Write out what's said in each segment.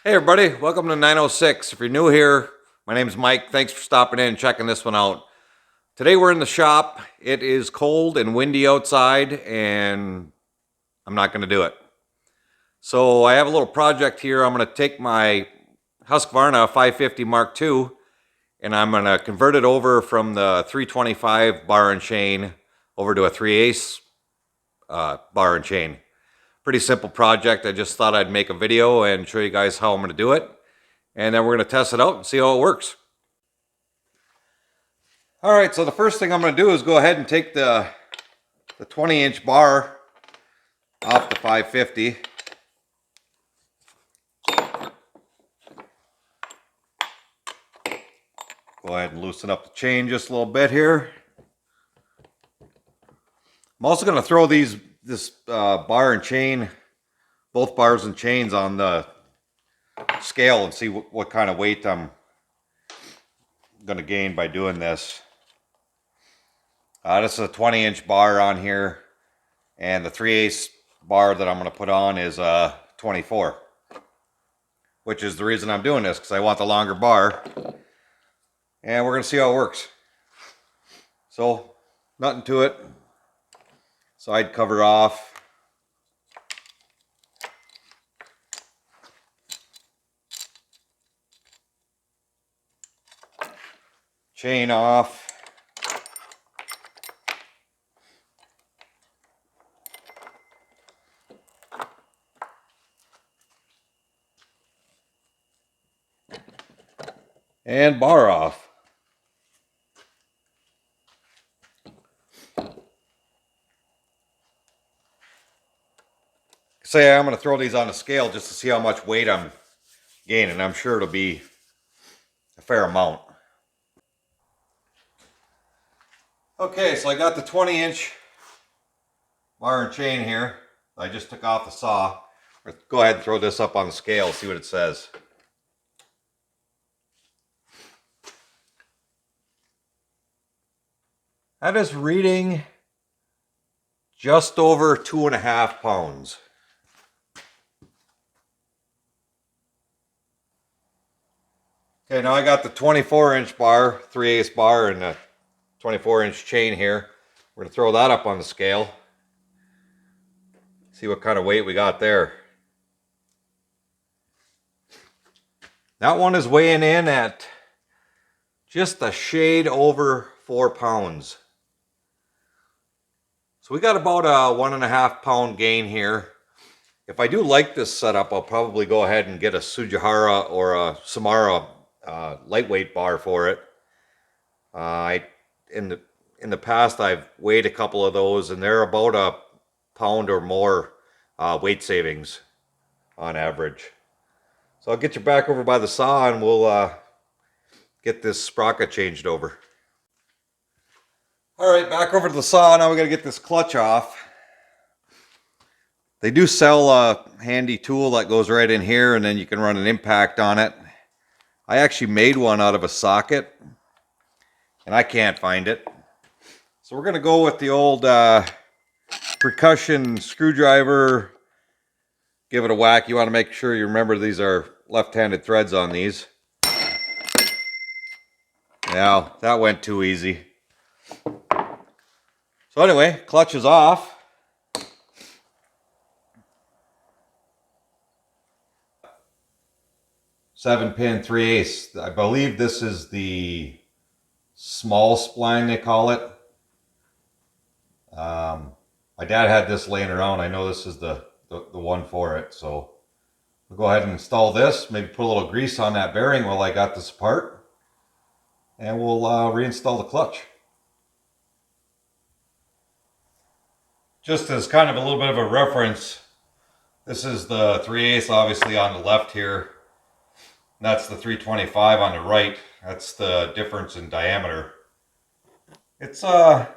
Hey everybody, welcome to 906. If you're new here, my name's Mike. Thanks for stopping in and checking this one out. Today we're in the shop. It is cold and windy outside and I'm not going to do it. So I have a little project here. I'm going to take my Husqvarna 550 Mark II and I'm going to convert it over from the 325 bar and chain over to a 3/8 bar and chain. Pretty simple project. I just thought I'd make a video and show you guys how I'm going to do it. And then we're going to test it out and see how it works. All right, so the first thing I'm going to do is go ahead and take the 20-inch bar off the 550. Go ahead and loosen up the chain just a little bit here. I'm also going to throw this bar and chain, both bars and chains on the scale and see what kind of weight I'm going to gain by doing this. This is a 20-inch bar on here, and the 3/8 bar that I'm going to put on is 24, which is the reason I'm doing this, because I want the longer bar, and we're going to see how it works. So, nothing to it. Side cover off. Chain off. And bar off. Say I'm going to throw these on the scale just to see how much weight I'm gaining. I'm sure it'll be a fair amount. Okay, so I got the 20-inch bar and chain here. I just took off the saw. Let's go ahead and throw this up on the scale, see what it says. That is reading just over 2.5 pounds. Okay, now I got the 24-inch bar, 3/8 bar, and the 24-inch chain here. We're going to throw that up on the scale. See what kind of weight we got there. That one is weighing in at just a shade over 4 pounds. So we got about a 1.5 pound gain here. If I do like this setup, I'll probably go ahead and get a Sujihara or a Samara lightweight bar for it. In the past I've weighed a couple of those and they're about a pound or more weight savings on average. So I'll get you back over by the saw and we'll get this sprocket changed over. All right, back over to the saw. Now we got to get this clutch off. They do sell a handy tool that goes right in here and then you can run an impact on it. I actually made one out of a socket and I can't find it. So we're going to go with the old percussion screwdriver. Give it a whack. You want to make sure you remember these are left-handed threads on these. Now, that went too easy. So anyway, clutch is off. Seven-pin 3/8. I believe this is the small spline they call it. My dad had this laying around. I know this is the one for it. So we'll go ahead and install this. Maybe put a little grease on that bearing while I got this apart. And we'll reinstall the clutch. Just as kind of a little bit of a reference, this is the 3/8 obviously on the left here. That's the 325 on the right. That's the difference in diameter. It's not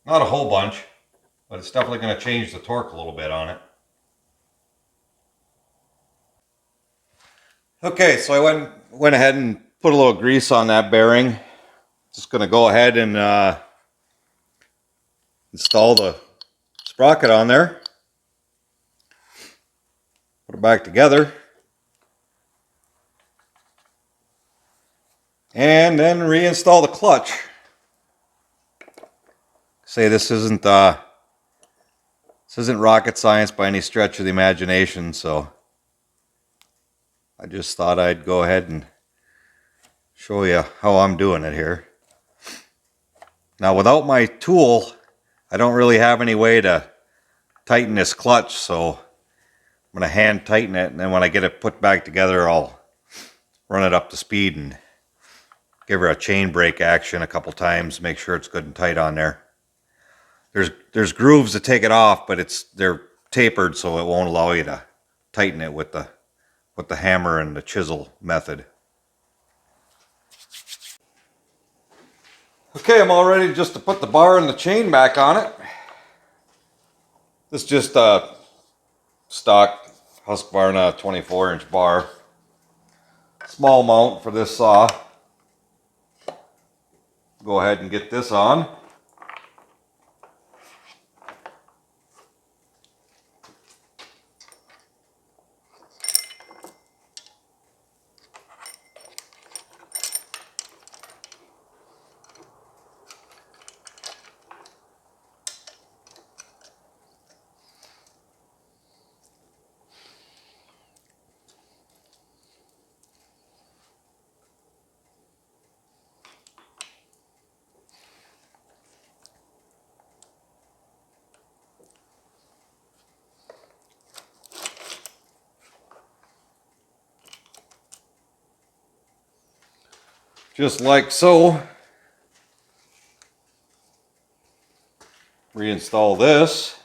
a whole bunch, but it's definitely going to change the torque a little bit on it. Okay, so I went ahead and put a little grease on that bearing. Just going to go ahead and install the sprocket on there. back together. And then reinstall the clutch. Say this isn't rocket science by any stretch of the imagination, so I just thought I'd go ahead and show you how I'm doing it here. Now, without my tool, I don't really have any way to tighten this clutch, so I'm going to hand tighten it, and then when I get it put back together, I'll run it up to speed and give her a chain brake action a couple times, make sure it's good and tight on there. There's grooves to take it off, but they're tapered, so it won't allow you to tighten it with the hammer and the chisel method. Okay, I'm all ready just to put the bar and the chain back on it. This is just a stock Husqvarna 24-inch bar. Small mount for this saw. Go ahead and get this on. Just like so. Reinstall this.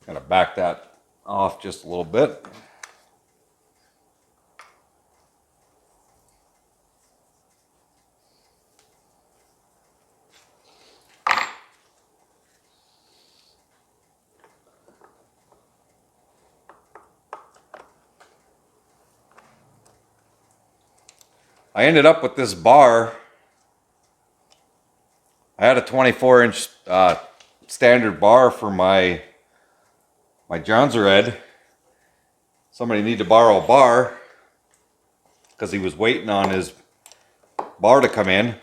Gotta back that off just a little bit. I ended up with this bar. I had a 24-inch standard bar for my Johnsonred. Somebody needed to borrow a bar because he was waiting on his bar to come in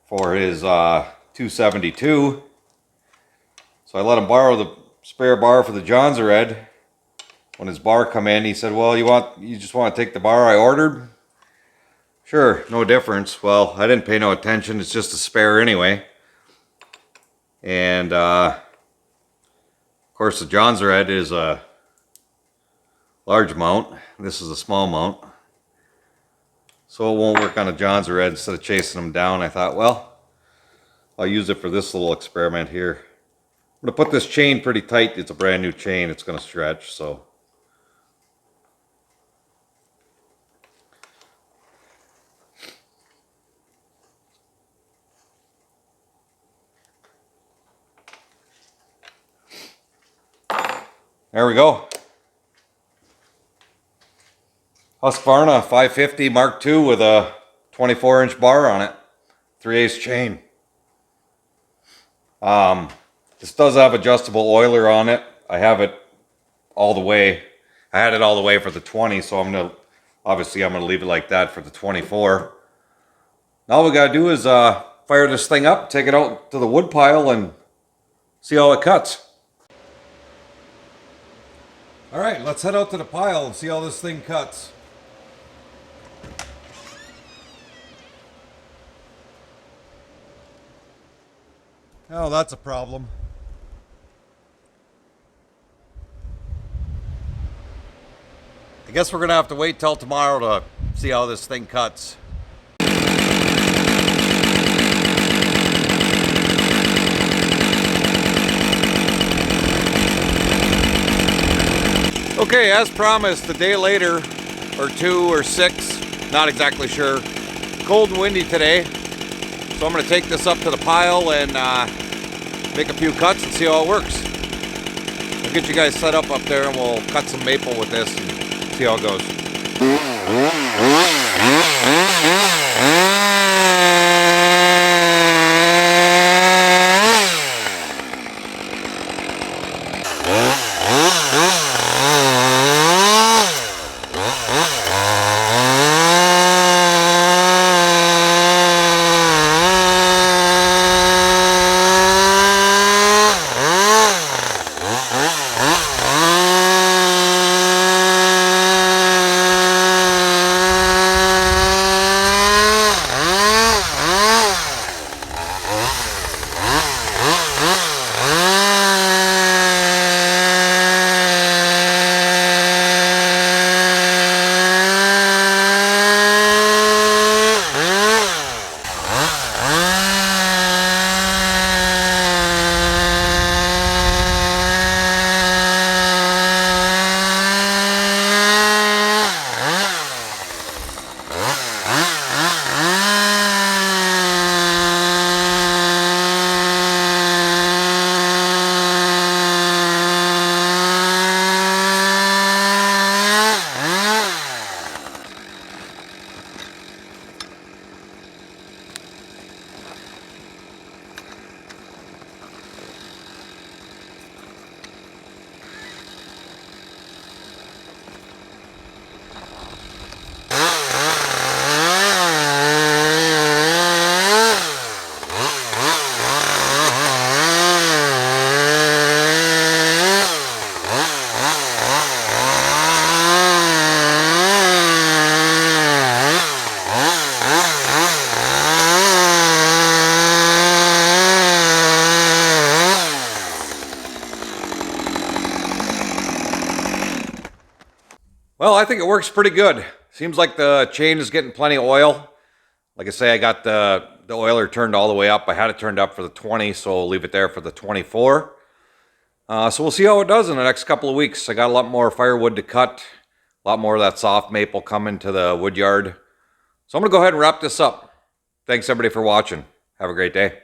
for his 272. So I let him borrow the spare bar for the Johnsonred. When his bar come in, he said, well, you just want to take the bar I ordered? Sure, no difference. Well, I didn't pay no attention. It's just a spare anyway. And of course, the Johnsonred is a large mount. This is a small mount. So it won't work on a Johnsonred. Instead of chasing them down, I thought, well, I'll use it for this little experiment here. I'm going to put this chain pretty tight. It's a brand new chain. It's going to stretch, so. There we go. Husqvarna 550 Mark II with a 24-inch bar on it. 3/8 chain. This does have adjustable oiler on it. I have it all the way. I had it all the way for the 20, so I'm gonna leave it like that for the 24. Now all we gotta do is fire this thing up, take it out to the wood pile, and see how it cuts. All right, let's head out to the pile and see how this thing cuts. Oh, that's a problem. I guess we're gonna have to wait till tomorrow to see how this thing cuts. Okay, as promised, a day later, or 2 or 6, not exactly sure. Cold and windy today, so I'm gonna take this up to the pile and make a few cuts and see how it works. I'll get you guys set up there and we'll cut some maple with this and see how it goes. Well, I think it works pretty good. Seems like the chain is getting plenty of oil. Like I say, I got the oiler turned all the way up. I had it turned up for the 20, so I'll leave it there for the 24. So we'll see how it does in the next couple of weeks. I got a lot more firewood to cut, a lot more of that soft maple coming to the wood yard. So I'm going to go ahead and wrap this up. Thanks everybody for watching. Have a great day.